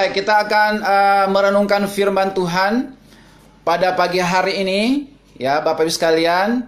Baik, kita akan merenungkan firman Tuhan pada pagi hari ini. Ya, Bapak Ibu sekalian,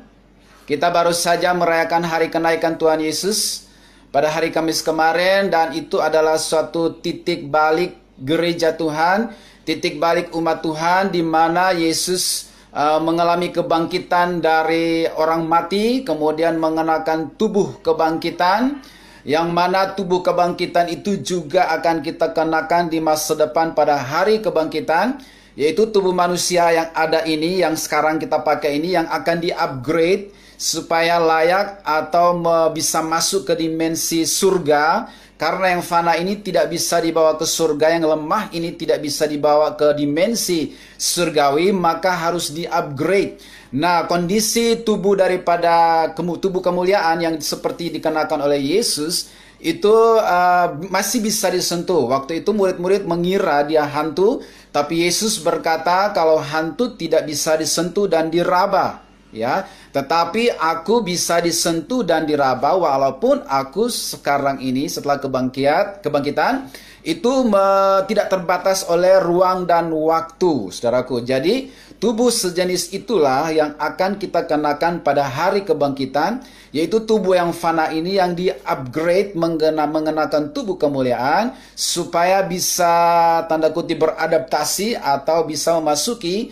kita baru saja merayakan hari kenaikan Tuhan Yesus pada hari Kamis kemarin, dan itu adalah suatu titik balik gereja Tuhan, titik balik umat Tuhan, di mana Yesus mengalami kebangkitan dari orang mati, kemudian mengenakan tubuh kebangkitan, yang mana tubuh kebangkitan itu juga akan kita kenakan di masa depan pada hari kebangkitan, yaitu tubuh manusia yang ada ini, yang sekarang kita pakai ini, yang akan di-upgrade supaya layak atau bisa masuk ke dimensi surga. Karena yang fana ini tidak bisa dibawa ke surga, yang lemah ini tidak bisa dibawa ke dimensi surgawi, maka harus di-upgrade. Nah, kondisi tubuh daripada tubuh kemuliaan yang seperti dikenakan oleh Yesus itu masih bisa disentuh. Waktu itu murid-murid mengira dia hantu, tapi Yesus berkata kalau hantu tidak bisa disentuh dan diraba, ya. Tetapi aku bisa disentuh dan diraba, walaupun aku sekarang ini setelah kebangkitan itu tidak terbatas oleh ruang dan waktu, saudaraku. Jadi tubuh sejenis itulah yang akan kita kenakan pada hari kebangkitan, yaitu tubuh yang fana ini yang di-upgrade mengenakan tubuh kemuliaan supaya bisa tanda kutip beradaptasi atau bisa memasuki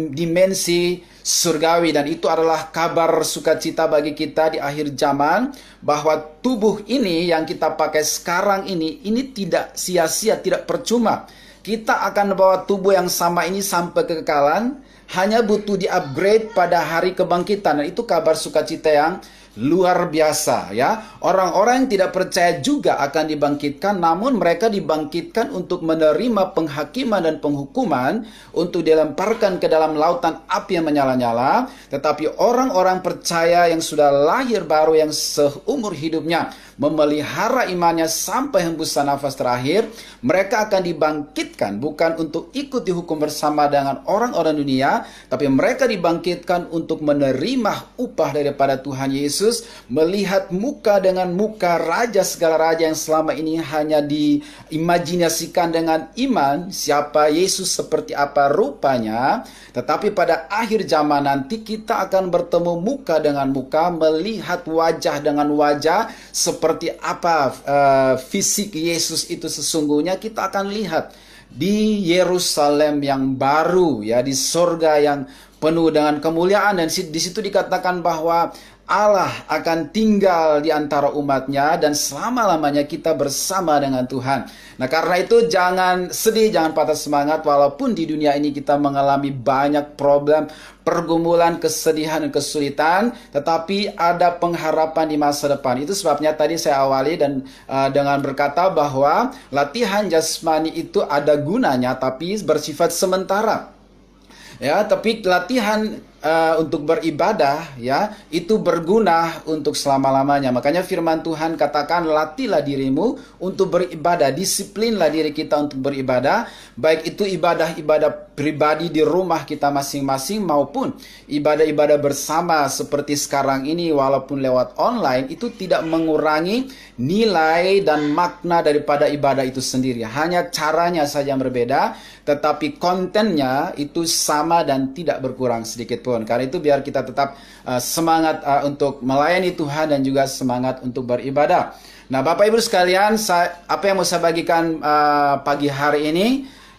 dimensi surgawi. Dan itu adalah kabar sukacita bagi kita di akhir zaman, bahwa tubuh ini yang kita pakai sekarang ini tidak sia-sia, tidak percuma. Kita akan bawa tubuh yang sama ini sampai kekekalan, hanya butuh di-upgrade pada hari kebangkitan. Dan itu kabar sukacita yang luar biasa, ya. Orang-orang yang tidak percaya juga akan dibangkitkan, namun mereka dibangkitkan untuk menerima penghakiman dan penghukuman, untuk dilemparkan ke dalam lautan api yang menyala-nyala. Tetapi orang-orang percaya yang sudah lahir baru, yang seumur hidupnya memelihara imannya sampai hembusan nafas terakhir, mereka akan dibangkitkan bukan untuk ikut dihukum bersama dengan orang-orang dunia, tapi mereka dibangkitkan untuk menerima upah daripada Tuhan Yesus, melihat muka dengan muka Raja segala raja yang selama ini hanya diimajinasikan dengan iman, siapa Yesus, seperti apa rupanya. Tetapi pada akhir zaman nanti kita akan bertemu muka dengan muka, melihat wajah dengan wajah, seperti apa fisik Yesus itu sesungguhnya. Kita akan lihat di Yerusalem yang baru, ya, di surga yang penuh dengan kemuliaan. Dan di situ dikatakan bahwa Allah akan tinggal di antara umatnya, dan selama-lamanya kita bersama dengan Tuhan. Nah, karena itu jangan sedih, jangan patah semangat, walaupun di dunia ini kita mengalami banyak problem, pergumulan, kesedihan, dan kesulitan, tetapi ada pengharapan di masa depan. Itu sebabnya tadi saya awali dengan berkata bahwa latihan jasmani itu ada gunanya, tapi bersifat sementara. Ya, tapi latihan untuk beribadah, ya, itu berguna untuk selama-lamanya. Makanya firman Tuhan katakan, latihlah dirimu untuk beribadah, disiplinlah diri kita untuk beribadah, baik itu ibadah-ibadah pribadi di rumah kita masing-masing, maupun ibadah-ibadah bersama seperti sekarang ini, walaupun lewat online, itu tidak mengurangi nilai dan makna daripada ibadah itu sendiri. Hanya caranya saja yang berbeda, tetapi kontennya itu sama dan tidak berkurang sedikit pun. Karena itu biar kita tetap semangat untuk melayani Tuhan dan juga semangat untuk beribadah. Nah, Bapak Ibu sekalian, apa yang mau saya bagikan pagi hari ini,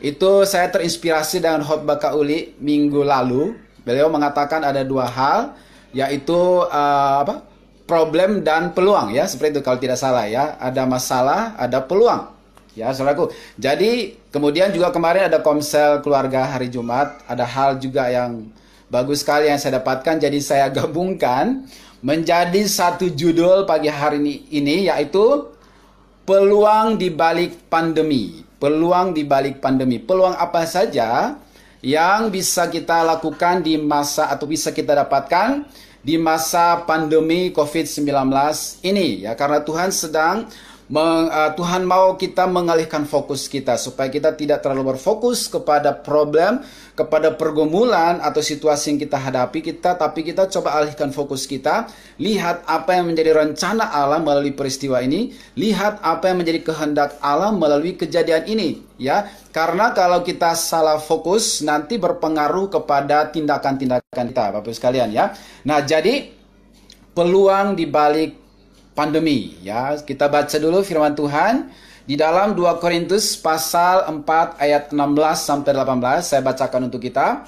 itu saya terinspirasi dengan khotbah Kak Uli minggu lalu. Beliau mengatakan ada dua hal, yaitu problem dan peluang, ya, seperti itu kalau tidak salah, ya. Ada masalah, ada peluang, ya, saudaraku. Jadi kemudian juga kemarin ada komsel keluarga hari Jumat, ada hal juga yang bagus sekali yang saya dapatkan. Jadi saya gabungkan menjadi satu judul pagi hari ini, yaitu peluang di balik pandemi. Peluang di balik pandemi. Peluang apa saja yang bisa kita lakukan di masa, atau bisa kita dapatkan di masa pandemi COVID-19 ini, ya. Karena Tuhan sedang Tuhan mau kita mengalihkan fokus kita supaya kita tidak terlalu berfokus kepada problem, kepada pergumulan atau situasi yang kita hadapi tapi kita coba alihkan fokus kita, lihat apa yang menjadi rencana Allah melalui peristiwa ini, lihat apa yang menjadi kehendak Allah melalui kejadian ini, ya. Karena kalau kita salah fokus nanti berpengaruh kepada tindakan-tindakan kita, Bapak Ibu sekalian, ya. Nah, jadi peluang di balik pandemi, ya. Kita baca dulu firman Tuhan di dalam 2 Korintus pasal 4 ayat 16 sampai 18. Saya bacakan untuk kita.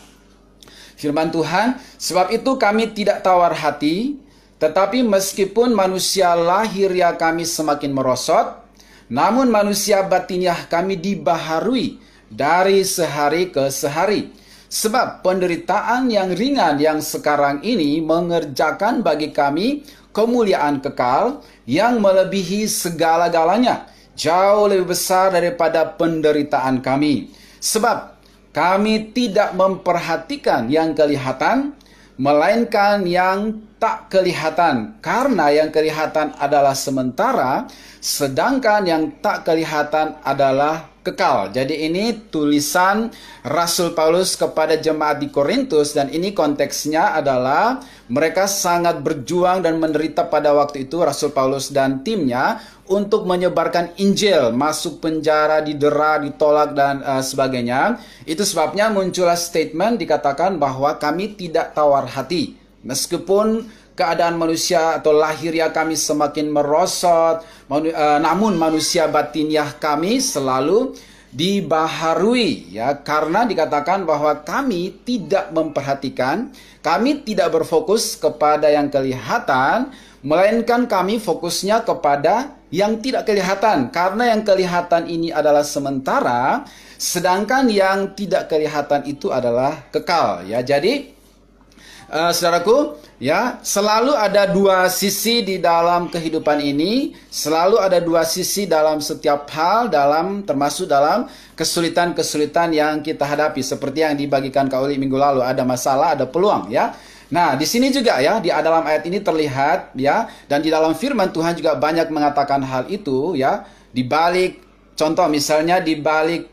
Firman Tuhan, sebab itu kami tidak tawar hati, tetapi meskipun manusia lahiriah kami semakin merosot, namun manusia batiniah kami dibaharui dari sehari ke sehari. Sebab penderitaan yang ringan yang sekarang ini mengerjakan bagi kami kemuliaan kekal yang melebihi segala-galanya, jauh lebih besar daripada penderitaan kami. Sebab kami tidak memperhatikan yang kelihatan, melainkan yang tak kelihatan. Karena yang kelihatan adalah sementara, sedangkan yang tak kelihatan adalah kekal. Jadi ini tulisan Rasul Paulus kepada jemaat di Korintus, dan ini konteksnya adalah mereka sangat berjuang dan menderita pada waktu itu, Rasul Paulus dan timnya, untuk menyebarkan Injil, masuk penjara, didera, ditolak, dan sebagainya. Itu sebabnya muncullah statement dikatakan bahwa kami tidak tawar hati. Meskipun keadaan manusia atau lahiriah kami semakin merosot, namun manusia batiniah kami selalu dibaharui, ya, karena dikatakan bahwa kami tidak memperhatikan, kami tidak berfokus kepada yang kelihatan, melainkan kami fokusnya kepada yang tidak kelihatan, karena yang kelihatan ini adalah sementara, sedangkan yang tidak kelihatan itu adalah kekal, ya. Jadi saudaraku, ya, selalu ada dua sisi di dalam kehidupan ini, selalu ada dua sisi dalam setiap hal, termasuk dalam kesulitan-kesulitan yang kita hadapi, seperti yang dibagikan Kak Uli minggu lalu, ada masalah, ada peluang, ya. Nah, di sini juga, ya, di dalam ayat ini terlihat, ya, dan di dalam firman Tuhan juga banyak mengatakan hal itu, ya. Di balik, contoh misalnya di balik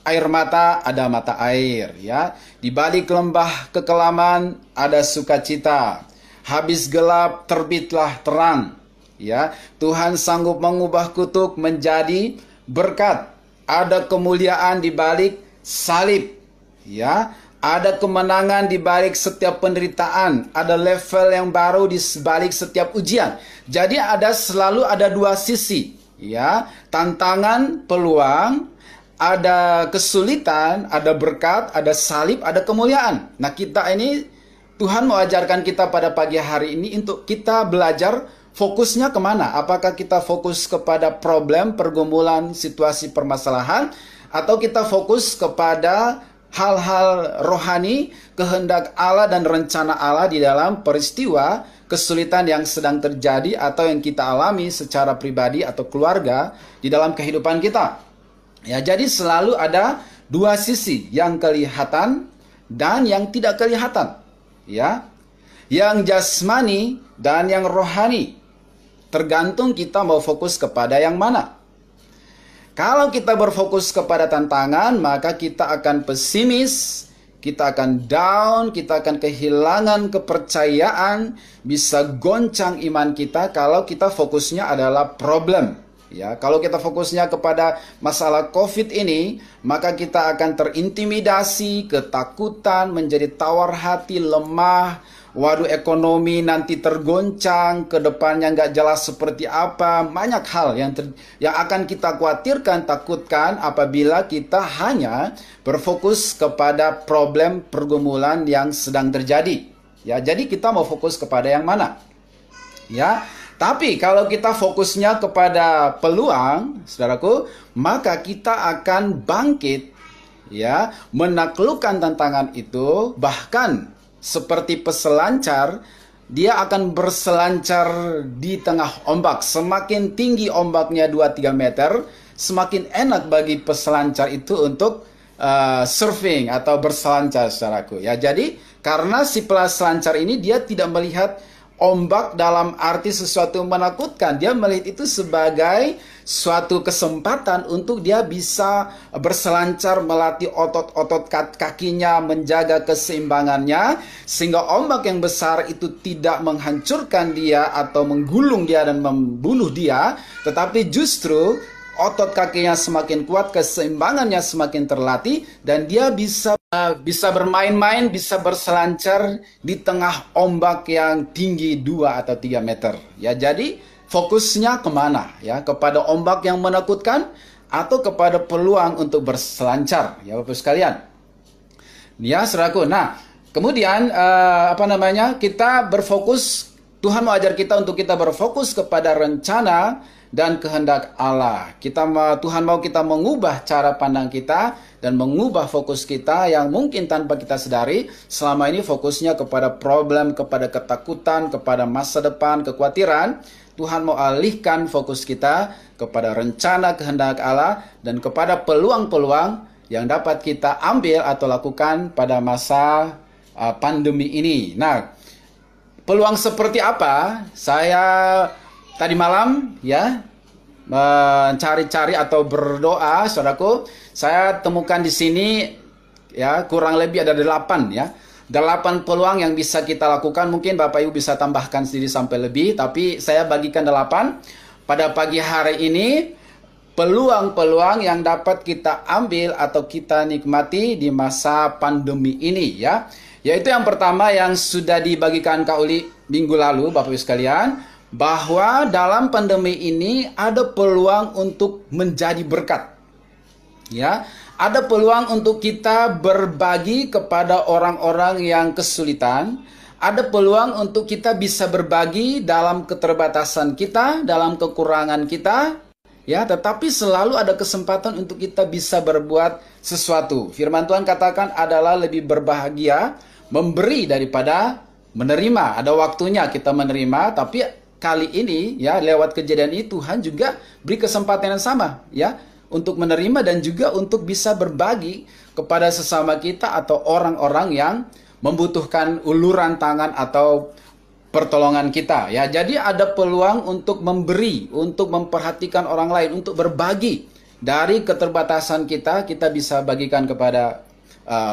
air mata ada mata air, ya. Di balik lembah kekelaman ada sukacita. Habis gelap terbitlah terang, ya. Tuhan sanggup mengubah kutuk menjadi berkat. Ada kemuliaan di balik salib, ya. Ada kemenangan di balik setiap penderitaan, ada level yang baru di balik setiap ujian. Jadi selalu ada dua sisi, ya. Tantangan, peluang, ada kesulitan, ada berkat, ada salib, ada kemuliaan. Nah, kita ini, Tuhan mau ajarkan kita pada pagi hari ini untuk kita belajar fokusnya kemana. Apakah kita fokus kepada problem, pergumulan, situasi, permasalahan, atau kita fokus kepada hal-hal rohani, kehendak Allah dan rencana Allah di dalam peristiwa kesulitan yang sedang terjadi atau yang kita alami secara pribadi atau keluarga di dalam kehidupan kita. Ya, jadi selalu ada dua sisi, yang kelihatan dan yang tidak kelihatan, ya. Yang jasmani dan yang rohani. Tergantung kita mau fokus kepada yang mana. Kalau kita berfokus kepada tantangan, maka kita akan pesimis, kita akan down, kita akan kehilangan kepercayaan, bisa goncang iman kita kalau kita fokusnya adalah problem. Ya, kalau kita fokusnya kepada masalah COVID ini, maka kita akan terintimidasi, ketakutan, menjadi tawar hati, lemah. Waduh, ekonomi nanti tergoncang, ke depannya nggak jelas seperti apa. Banyak hal yang akan kita khawatirkan, takutkan apabila kita hanya berfokus kepada problem pergumulan yang sedang terjadi. Ya, jadi kita mau fokus kepada yang mana? Ya. Tapi kalau kita fokusnya kepada peluang, saudaraku, maka kita akan bangkit, ya, menaklukkan tantangan itu. Bahkan seperti peselancar, dia akan berselancar di tengah ombak. Semakin tinggi ombaknya 2-3 meter, semakin enak bagi peselancar itu untuk surfing atau berselancar, saudaraku. Ya, jadi karena si peselancar ini dia tidak melihat ombak dalam arti sesuatu yang menakutkan. Dia melihat itu sebagai suatu kesempatan untuk dia bisa berselancar, melatih otot-otot kakinya, menjaga keseimbangannya, sehingga ombak yang besar itu tidak menghancurkan dia atau menggulung dia dan membunuh dia, tetapi justru otot kakinya semakin kuat, keseimbangannya semakin terlatih, dan dia bisa bermain-main, bisa berselancar di tengah ombak yang tinggi 2 atau 3 meter. Ya, jadi fokusnya kemana? Ya, kepada ombak yang menakutkan atau kepada peluang untuk berselancar? Ya, Bapak sekalian. Ya, saudaraku. Nah, kemudian kita berfokus. Tuhan mau ajar kita untuk kita berfokus kepada rencana dan kehendak Allah. Tuhan mau kita mengubah cara pandang kita dan mengubah fokus kita yang mungkin tanpa kita sadari selama ini fokusnya kepada problem, kepada ketakutan, kepada masa depan, kekhawatiran. Tuhan mau alihkan fokus kita kepada rencana kehendak Allah dan kepada peluang-peluang yang dapat kita ambil atau lakukan pada masa pandemi ini. Nah, peluang seperti apa? Saya tadi malam ya mencari-cari atau berdoa, saudaraku, saya temukan di sini ya kurang lebih ada 8 ya. 8 peluang yang bisa kita lakukan. Mungkin Bapak Ibu bisa tambahkan sendiri sampai lebih, tapi saya bagikan 8 pada pagi hari ini. Peluang-peluang yang dapat kita ambil atau kita nikmati di masa pandemi ini ya. Yaitu yang pertama yang sudah dibagikan Kak Uli minggu lalu, Bapak Ibu sekalian, bahwa dalam pandemi ini ada peluang untuk menjadi berkat. Ya, ada peluang untuk kita berbagi kepada orang-orang yang kesulitan. Ada peluang untuk kita bisa berbagi dalam keterbatasan kita, dalam kekurangan kita. Ya, tetapi selalu ada kesempatan untuk kita bisa berbuat sesuatu. Firman Tuhan katakan adalah lebih berbahagia memberi daripada menerima. Ada waktunya kita menerima, tapi kali ini ya lewat kejadian ini Tuhan juga beri kesempatan yang sama ya untuk menerima dan juga untuk bisa berbagi kepada sesama kita atau orang-orang yang membutuhkan uluran tangan atau pertolongan kita ya. Jadi ada peluang untuk memberi, untuk memperhatikan orang lain, untuk berbagi dari keterbatasan kita bisa bagikan kepada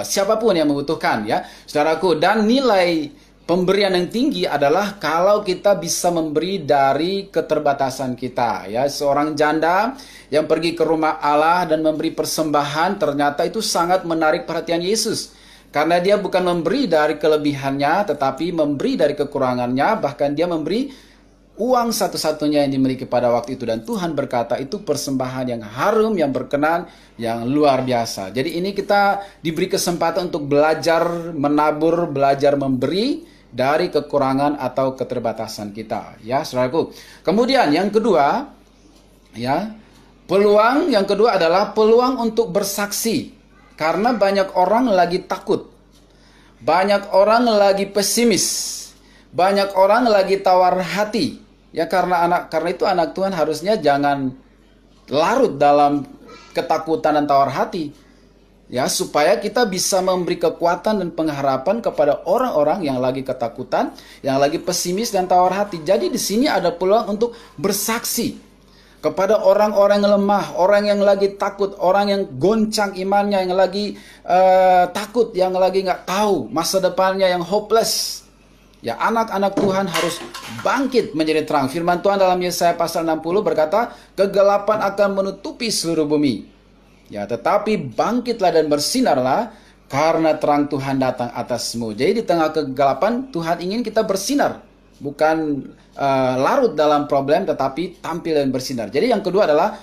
siapapun yang membutuhkan ya, saudaraku. Dan nilai pemberian yang tinggi adalah kalau kita bisa memberi dari keterbatasan kita ya. Seorang janda yang pergi ke rumah Allah dan memberi persembahan, ternyata itu sangat menarik perhatian Yesus. Karena dia bukan memberi dari kelebihannya, tetapi memberi dari kekurangannya. Bahkan dia memberi uang satu-satunya yang dimiliki pada waktu itu. Dan Tuhan berkata itu persembahan yang harum, yang berkenan, yang luar biasa. Jadi ini kita diberi kesempatan untuk belajar menabur, belajar memberi dari kekurangan atau keterbatasan kita. Ya, saudaraku. Kemudian yang kedua, ya, peluang yang kedua adalah peluang untuk bersaksi. Karena banyak orang lagi takut. Banyak orang lagi pesimis. Banyak orang lagi tawar hati. Ya, karena itu anak Tuhan harusnya jangan larut dalam ketakutan dan tawar hati. Ya, supaya kita bisa memberi kekuatan dan pengharapan kepada orang-orang yang lagi ketakutan, yang lagi pesimis dan tawar hati. Jadi di sini ada peluang untuk bersaksi kepada orang-orang yang lemah, orang yang lagi takut, orang yang goncang imannya, yang lagi takut, yang lagi nggak tahu masa depannya, yang hopeless. Ya, anak-anak Tuhan harus bangkit menjadi terang. Firman Tuhan dalam Yesaya pasal 60 berkata, kegelapan akan menutupi seluruh bumi. Ya, tetapi bangkitlah dan bersinarlah, karena terang Tuhan datang atasmu. Jadi di tengah kegelapan, Tuhan ingin kita bersinar. Bukan larut dalam problem, tetapi tampil dan bersinar. Jadi yang kedua adalah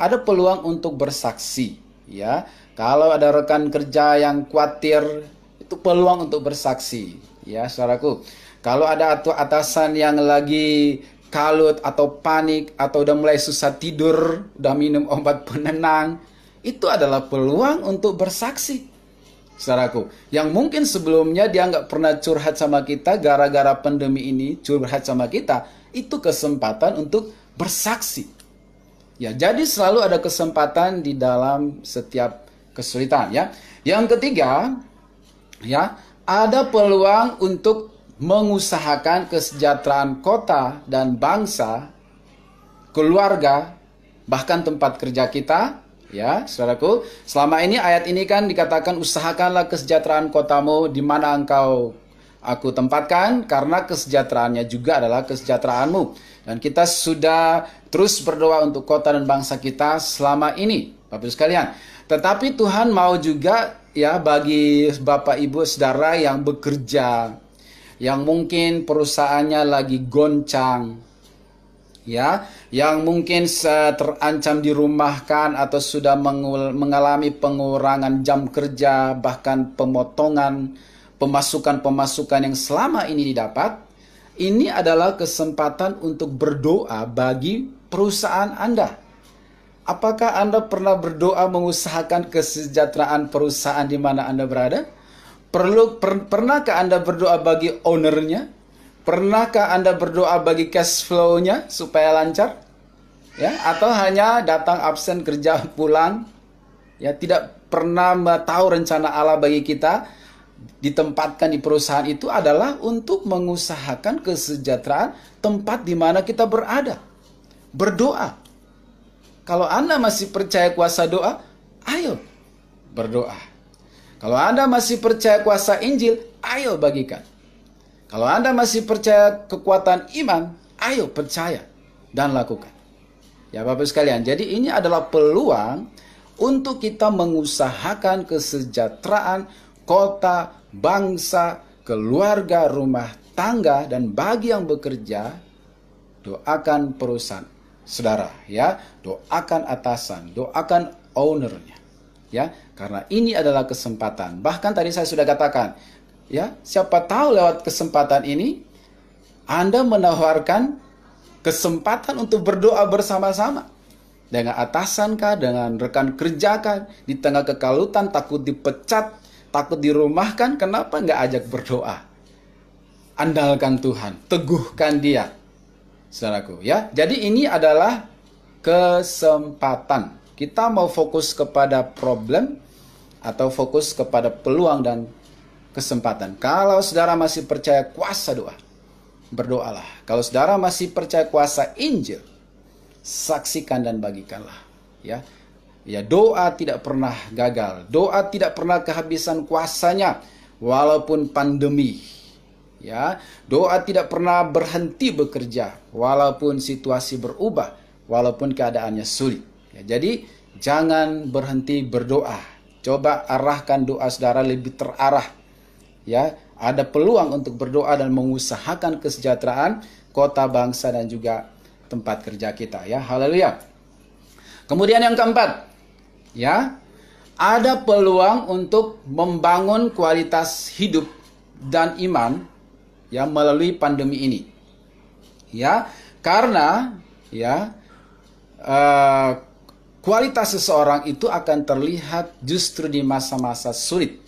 ada peluang untuk bersaksi. Ya, kalau ada rekan kerja yang khawatir, itu peluang untuk bersaksi. Ya, saudaraku. Kalau ada atasan yang lagi kalut atau panik atau udah mulai susah tidur, udah minum obat penenang, itu adalah peluang untuk bersaksi. Saudaraku, yang mungkin sebelumnya dia nggak pernah curhat sama kita, gara-gara pandemi ini curhat sama kita, itu kesempatan untuk bersaksi. Ya, jadi selalu ada kesempatan di dalam setiap kesulitan ya. Yang ketiga, ya, ada peluang untuk mengusahakan kesejahteraan kota dan bangsa, keluarga, bahkan tempat kerja kita. Ya, saudaraku, selama ini ayat ini kan dikatakan usahakanlah kesejahteraan kotamu di mana aku tempatkan, karena kesejahteraannya juga adalah kesejahteraanmu. Dan kita sudah terus berdoa untuk kota dan bangsa kita selama ini, Bapak Ibu sekalian. Tetapi Tuhan mau juga ya bagi Bapak Ibu Saudara yang bekerja, yang mungkin perusahaannya lagi goncang, ya, yang mungkin terancam dirumahkan atau sudah mengalami pengurangan jam kerja, bahkan pemotongan pemasukan-pemasukan yang selama ini didapat. Ini adalah kesempatan untuk berdoa bagi perusahaan Anda. Apakah Anda pernah berdoa mengusahakan kesejahteraan perusahaan di mana Anda berada? Pernahkah Anda berdoa bagi ownernya? Pernahkah Anda berdoa bagi cash flow-nya supaya lancar? Ya, atau hanya datang absen kerja pulang? Ya, tidak pernah tahu rencana Allah bagi kita. Ditempatkan di perusahaan itu adalah untuk mengusahakan kesejahteraan tempat di mana kita berada. Berdoa. Kalau Anda masih percaya kuasa doa, ayo berdoa. Kalau Anda masih percaya kuasa Injil, ayo bagikan. Kalau Anda masih percaya kekuatan iman, ayo percaya dan lakukan. Ya Bapak sekalian, jadi ini adalah peluang untuk kita mengusahakan kesejahteraan kota, bangsa, keluarga, rumah tangga, dan bagi yang bekerja, doakan perusahaan saudara, ya, doakan atasan, doakan ownernya, ya, karena ini adalah kesempatan. Bahkan tadi saya sudah katakan, ya, siapa tahu lewat kesempatan ini Anda menawarkan kesempatan untuk berdoa bersama-sama dengan atasan kah, dengan rekan kerja kah, di tengah kekalutan, takut dipecat, takut dirumahkan, kenapa nggak ajak berdoa? Andalkan Tuhan, teguhkan Dia, saudaraku, ya. Jadi ini adalah kesempatan. Kita mau fokus kepada problem atau fokus kepada peluang dan kesempatan. Kalau saudara masih percaya kuasa doa, berdoalah. Kalau saudara masih percaya kuasa Injil, saksikan dan bagikanlah, ya. Ya, doa tidak pernah gagal. Doa tidak pernah kehabisan kuasanya walaupun pandemi. Ya, doa tidak pernah berhenti bekerja walaupun situasi berubah, walaupun keadaannya sulit. Ya, jadi jangan berhenti berdoa. Coba arahkan doa saudara lebih terarah. Ya, ada peluang untuk berdoa dan mengusahakan kesejahteraan kota, bangsa, dan juga tempat kerja kita, ya. Haleluya. Kemudian yang keempat, ya, ada peluang untuk membangun kualitas hidup dan iman, ya, melalui pandemi ini, ya, karena ya kualitas seseorang itu akan terlihat justru di masa-masa sulit.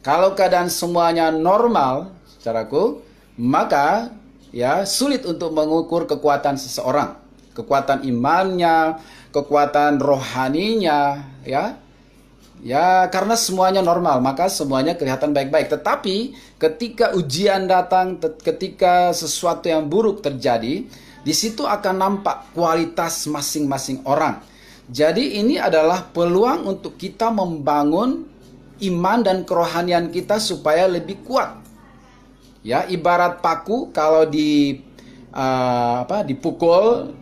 Kalau keadaan semuanya normal, saudaraku, maka ya sulit untuk mengukur kekuatan seseorang, kekuatan imannya, kekuatan rohaninya, ya. Ya, karena semuanya normal, maka semuanya kelihatan baik-baik. Tetapi ketika ujian datang, ketika sesuatu yang buruk terjadi, di situ akan nampak kualitas masing-masing orang. Jadi ini adalah peluang untuk kita membangun iman dan kerohanian kita supaya lebih kuat. Ya, ibarat paku kalau dipukul,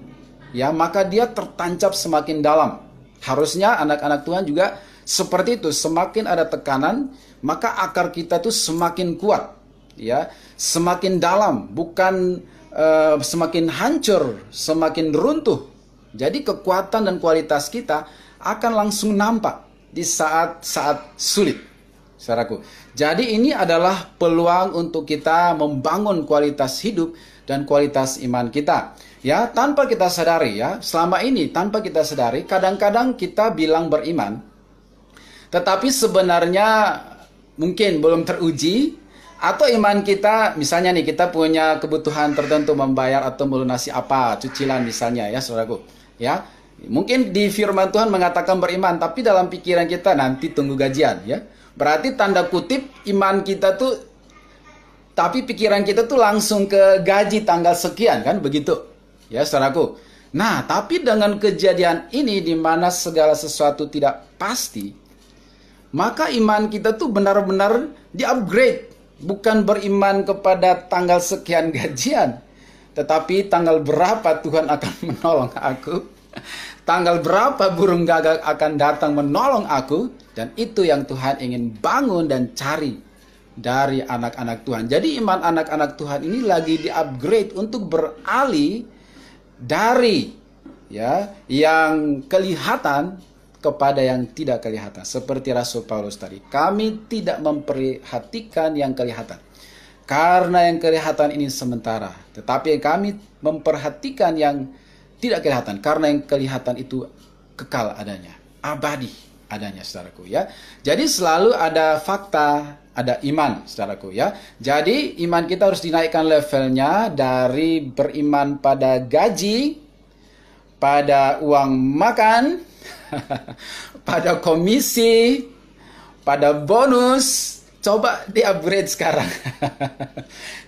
ya, maka dia tertancap semakin dalam. Harusnya anak-anak Tuhan juga seperti itu. Semakin ada tekanan, maka akar kita tuh semakin kuat, ya, semakin dalam, bukan semakin hancur, semakin runtuh. Jadi kekuatan dan kualitas kita akan langsung nampak di saat-saat sulit, saudaraku. Jadi ini adalah peluang untuk kita membangun kualitas hidup dan kualitas iman kita. Ya, tanpa kita sadari, ya, selama ini tanpa kita sadari, kadang-kadang kita bilang beriman, tetapi sebenarnya mungkin belum teruji, atau iman kita, misalnya nih, kita punya kebutuhan tertentu, membayar atau melunasi apa, cicilan misalnya, ya, saudaraku. Ya, mungkin di firman Tuhan mengatakan beriman, tapi dalam pikiran kita nanti tunggu gajian, ya. Berarti tanda kutip iman kita tuh Tapi pikiran kita tuh langsung ke gaji tanggal sekian, kan begitu. Ya, saudaraku. Nah, tapi dengan kejadian ini di mana segala sesuatu tidak pasti, maka iman kita tuh benar-benar di-upgrade. Bukan beriman kepada tanggal sekian gajian, tetapi tanggal berapa Tuhan akan menolong aku, tanggal berapa burung gagak akan datang menolong aku, dan itu yang Tuhan ingin bangun dan cari dari anak-anak Tuhan. Jadi iman anak-anak Tuhan ini lagi di-upgrade untuk beralih dari yang kelihatan kepada yang tidak kelihatan. Seperti Rasul Paulus tadi, kami tidak memperhatikan yang kelihatan, karena yang kelihatan ini sementara. Tetapi kami memperhatikan yang tidak kelihatan, karena yang kelihatan itu kekal adanya, abadi adanya, saudaraku ya. Jadi selalu ada fakta, ada iman, saudaraku ya. Jadi iman kita harus dinaikkan levelnya dari beriman pada gaji, pada uang makan, pada komisi, pada bonus. Coba di-upgrade sekarang.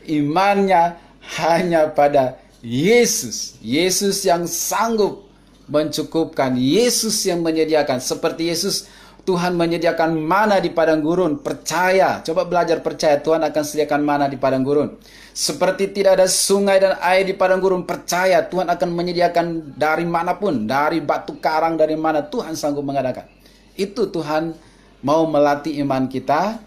Imannya hanya pada Yesus. Yesus yang sanggup mencukupkan. Yesus yang menyediakan. Seperti Yesus, Tuhan menyediakan mana di padang gurun. Percaya. Coba belajar percaya. Tuhan akan sediakan mana di padang gurun. Seperti tidak ada sungai dan air di padang gurun. Percaya Tuhan akan menyediakan dari manapun. Dari batu karang, dari mana Tuhan sanggup mengadakan. Itu Tuhan mau melatih iman kita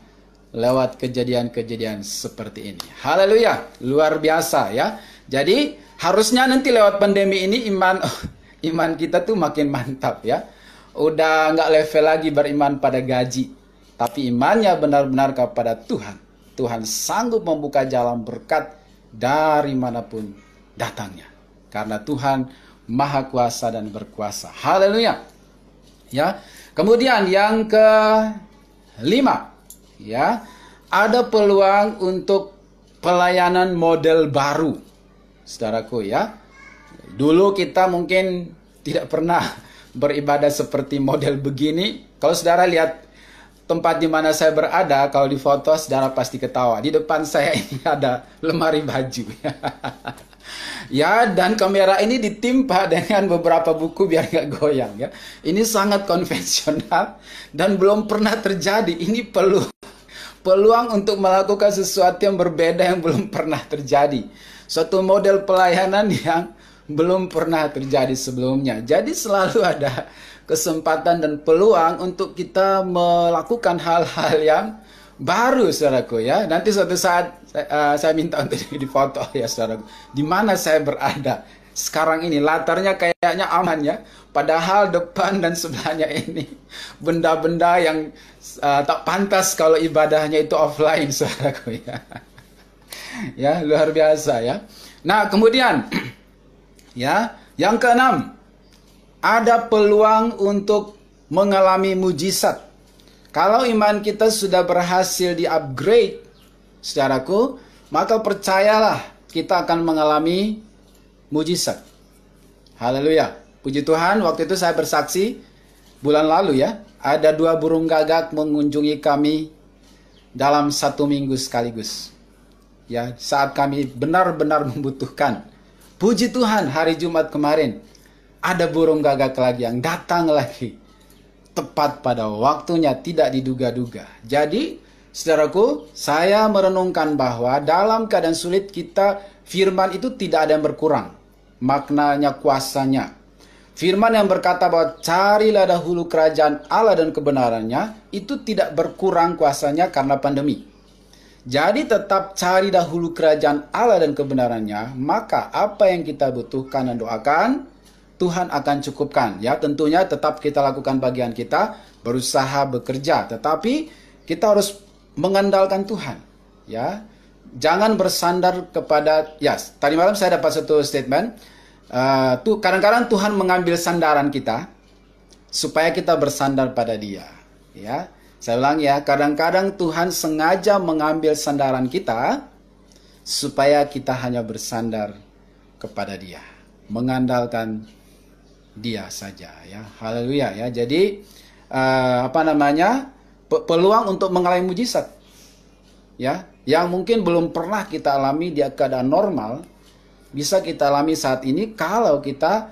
lewat kejadian-kejadian seperti ini. Haleluya. Luar biasa ya. Jadi harusnya nanti lewat pandemi ini iman kita tuh makin mantap ya. Udah nggak level lagi beriman pada gaji, tapi imannya benar-benar kepada Tuhan. Tuhan sanggup membuka jalan berkat dari manapun datangnya, karena Tuhan Maha Kuasa dan berkuasa. Haleluya. Ya. Kemudian yang kelima, ya, ada peluang untuk pelayanan model baru, saudaraku ya. Dulu kita mungkin tidak pernah beribadah seperti model begini. Kalau saudara lihat tempat di mana saya berada, kalau di foto saudara pasti ketawa. Di depan saya ini ada lemari baju. Ya, dan kamera ini ditimpa dengan beberapa buku biar nggak goyang ya. Ini sangat konvensional dan belum pernah terjadi. Ini peluang untuk melakukan sesuatu yang berbeda yang belum pernah terjadi. Suatu model pelayanan yang belum pernah terjadi sebelumnya. Jadi selalu ada kesempatan dan peluang untuk kita melakukan hal-hal yang baru, saudaraku ya. Nanti suatu saat saya minta untuk difoto ya, saudaraku. Di mana saya berada sekarang ini, latarnya kayaknya aman ya. Padahal depan dan sebelahnya ini benda-benda yang tak pantas kalau ibadahnya itu offline, saudaraku ya. Ya, luar biasa ya. Nah, kemudian ya, yang keenam, ada peluang untuk mengalami mujizat. Kalau iman kita sudah berhasil di-upgrade, saudaraku, maka percayalah kita akan mengalami mujizat. Haleluya. Puji Tuhan, waktu itu saya bersaksi bulan lalu ya, ada 2 burung gagak mengunjungi kami dalam 1 minggu sekaligus. Ya, saat kami benar-benar membutuhkan. Puji Tuhan, hari Jumat kemarin ada burung gagak lagi yang datang lagi. Tepat pada waktunya, tidak diduga-duga. Jadi, saudaraku, saya merenungkan bahwa dalam keadaan sulit kita, firman itu tidak ada yang berkurang. Maknanya, kuasanya. Firman yang berkata bahwa carilah dahulu kerajaan Allah dan kebenarannya, itu tidak berkurang kuasanya karena pandemi. Jadi tetap cari dahulu kerajaan Allah dan kebenarannya, maka apa yang kita butuhkan dan doakan, Tuhan akan cukupkan. Ya, tentunya tetap kita lakukan bagian kita, berusaha bekerja, tetapi kita harus mengandalkan Tuhan. Ya, jangan bersandar kepada, ya, tadi malam saya dapat satu statement, kadang-kadang Tuhan mengambil sandaran kita supaya kita bersandar pada Dia. Ya. Saya ulang ya, kadang-kadang Tuhan sengaja mengambil sandaran kita supaya kita hanya bersandar kepada Dia, mengandalkan Dia saja ya. Haleluya ya. Jadi peluang untuk mengalami mujizat. ya, yang mungkin belum pernah kita alami di keadaan normal, bisa kita alami saat ini kalau kita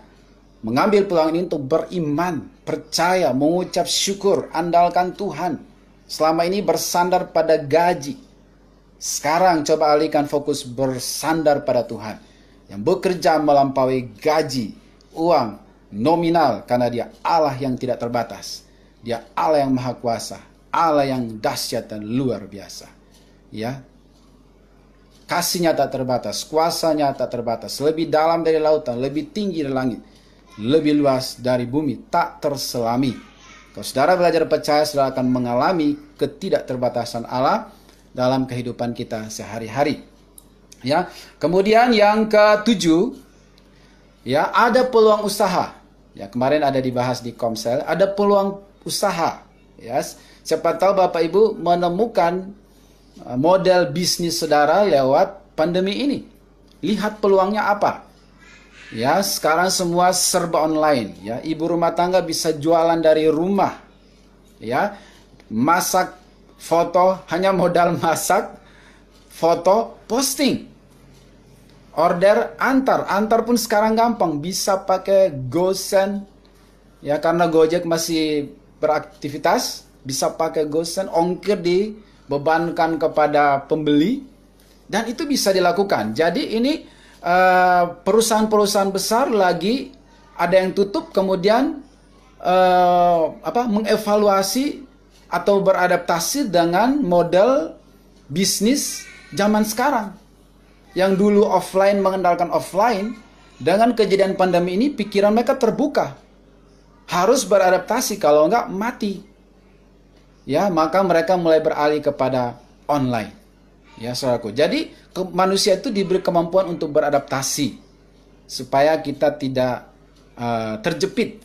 mengambil peluang ini untuk beriman, percaya, mengucap syukur, andalkan Tuhan. Selama ini bersandar pada gaji. Sekarang coba alihkan fokus bersandar pada Tuhan, yang bekerja melampaui gaji, uang, nominal, karena Dia Allah yang tidak terbatas. Dia Allah yang maha kuasa, Allah yang dahsyat dan luar biasa. Ya, kasihnya tak terbatas, kuasanya tak terbatas, lebih dalam dari lautan, lebih tinggi dari langit, lebih luas dari bumi, tak terselami. Kalau saudara belajar percaya, saudara akan mengalami ketidakterbatasan Allah dalam kehidupan kita sehari-hari. Ya, kemudian yang ketujuh, ya, ada peluang usaha. Ya, kemarin ada dibahas di Komsel, ada peluang usaha. Ya, siapa tahu Bapak Ibu menemukan model bisnis saudara lewat pandemi ini. Lihat peluangnya apa. Ya, sekarang semua serba online. Ya, ibu rumah tangga bisa jualan dari rumah. Ya, masak, foto, hanya modal masak, foto, posting. Order, antar pun sekarang gampang. Bisa pakai GoSend. Ya, karena Gojek masih beraktivitas, bisa pakai GoSend, ongkir dibebankan kepada pembeli, dan itu bisa dilakukan. Jadi ini perusahaan-perusahaan besar lagi ada yang tutup, kemudian mengevaluasi atau beradaptasi dengan model bisnis zaman sekarang. Yang dulu offline mengandalkan offline, dengan kejadian pandemi ini pikiran mereka terbuka. Harus beradaptasi, kalau enggak mati. Ya, maka mereka mulai beralih kepada online. Ya, saudaraku. Jadi manusia itu diberi kemampuan untuk beradaptasi supaya kita tidak terjepit.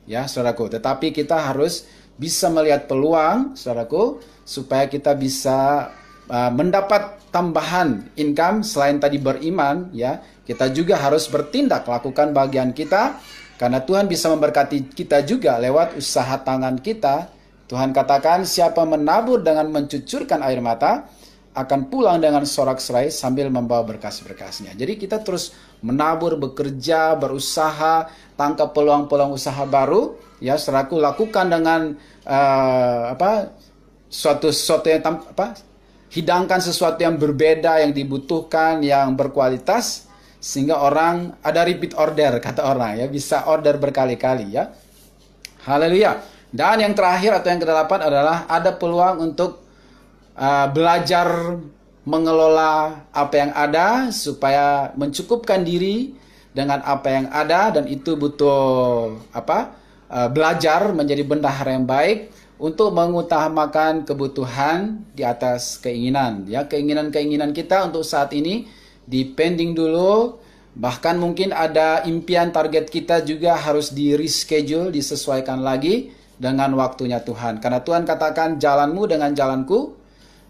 Ya, saudaraku. Tetapi kita harus bisa melihat peluang, saudaraku, supaya kita bisa mendapat tambahan income selain tadi beriman. Ya, kita juga harus bertindak, lakukan bagian kita, karena Tuhan bisa memberkati kita juga lewat usaha tangan kita. Tuhan katakan, siapa menabur dengan mencucurkan air mata akan pulang dengan sorak-sorai sambil membawa berkas-berkasnya. Jadi kita terus menabur, bekerja, berusaha, tangkap peluang-peluang usaha baru. Ya, saudaraku, lakukan dengan sesuatu yang hidangkan sesuatu yang berbeda, yang dibutuhkan, yang berkualitas, sehingga orang ada repeat order, kata orang, ya, bisa order berkali-kali, ya. Haleluya. Dan yang terakhir atau yang kedelapan adalah ada peluang untuk belajar mengelola apa yang ada supaya mencukupkan diri dengan apa yang ada, dan itu butuh belajar menjadi bendahara yang baik untuk mengutamakan kebutuhan di atas keinginan. Ya, keinginan-keinginan kita untuk saat ini dipending dulu. Bahkan mungkin ada impian target kita juga harus di reschedule, disesuaikan lagi dengan waktunya Tuhan. Karena Tuhan katakan jalanmu dengan jalanku,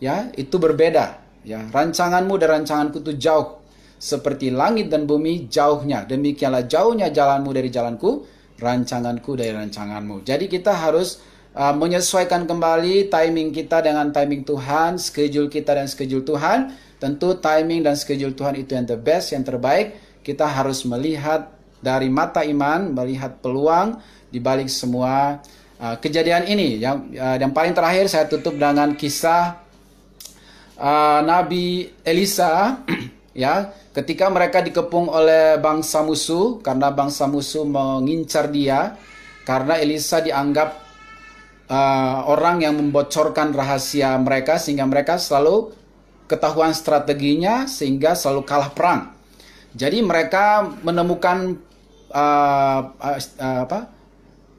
ya, itu berbeda. Ya, rancanganmu dan rancanganku itu jauh. Seperti langit dan bumi jauhnya. Demikianlah jauhnya jalanmu dari jalanku, rancanganku dari rancanganmu. Jadi kita harus menyesuaikan kembali timing kita dengan timing Tuhan, schedule kita dan schedule Tuhan. Tentu timing dan schedule Tuhan itu yang the best, yang terbaik. Kita harus melihat dari mata iman, melihat peluang di balik semua kejadian ini. Yang paling terakhir saya tutup dengan kisah Nabi Elisa. Ya, ketika mereka dikepung oleh bangsa musuh, karena bangsa musuh mengincar dia, karena Elisa dianggap orang yang membocorkan rahasia mereka, sehingga mereka selalu ketahuan strateginya, sehingga selalu kalah perang. Jadi mereka menemukan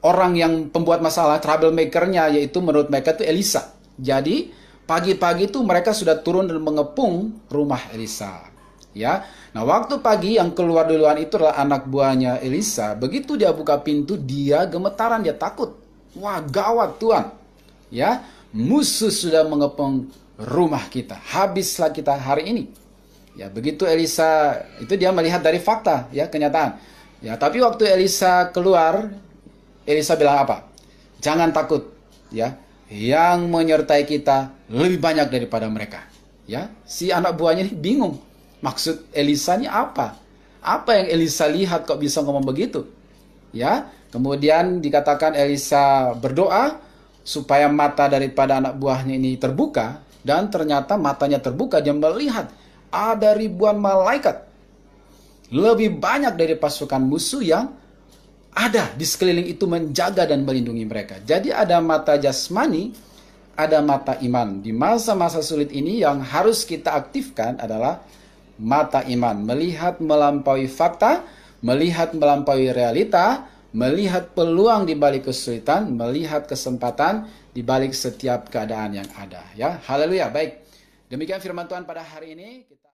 orang yang pembuat masalah, troublemaker-nya, yaitu menurut mereka itu Elisa. Jadi pagi-pagi itu mereka sudah turun dan mengepung rumah Elisa. Ya, nah waktu pagi yang keluar duluan itu adalah anak buahnya Elisa. Begitu dia buka pintu, dia gemetaran, dia takut. Wah, gawat Tuhan. Ya, musuh sudah mengepung rumah kita. Habislah kita hari ini. Ya, begitu Elisa itu dia melihat dari fakta, ya, kenyataan. Ya, tapi waktu Elisa keluar, Elisa bilang apa? Jangan takut, ya. Yang menyertai kita lebih banyak daripada mereka. Ya, si anak buahnya ini bingung. Maksud Elisa ini apa? Apa yang Elisa lihat kok bisa ngomong begitu? Ya, kemudian dikatakan Elisa berdoa supaya mata daripada anak buahnya ini terbuka, dan ternyata matanya terbuka. Dia melihat ada ribuan malaikat, lebih banyak dari pasukan musuh yang ada di sekeliling itu menjaga dan melindungi mereka. Jadi ada mata jasmani, ada mata iman. Di masa-masa sulit ini yang harus kita aktifkan adalah mata iman. Melihat melampaui fakta, melihat melampaui realita, melihat peluang di balik kesulitan, melihat kesempatan di balik setiap keadaan yang ada. Ya, haleluya. Baik, demikian firman Tuhan pada hari ini.